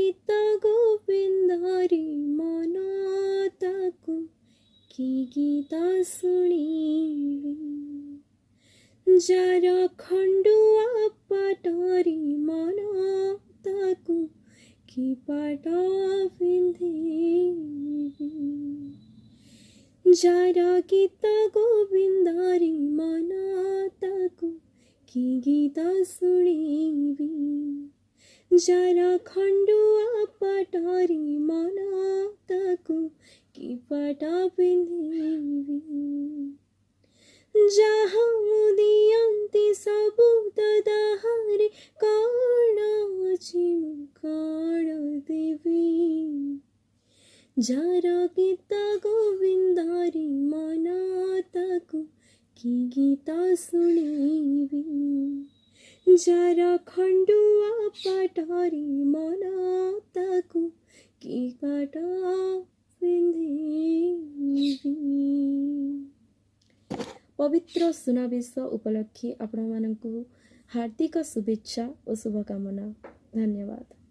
गीत गोविंदारी मन ताकू कि गीत शुणीबी जार खंडुआ पाटरी मन ताकू कि पाट पिंधेबी जार गीत गोविंदारी मन ताकू कि गीत शुणीबी जार खंडुआ पाटरी मन ताकू कि पाट पिंधेबी जहाँ दियंती सबु तदाहारे कण अछि मु कण देवी जार गीत गोविंदारी मन ताकू कि गीत शुणीबी जार खंडुआ पाटरी मन ताकू कि पाट पिंधेबी। पवित्र सुनावेश उपलक्षे आपण मानकु हार्दिक शुभेच्छा और शुभकामना। धन्यवाद।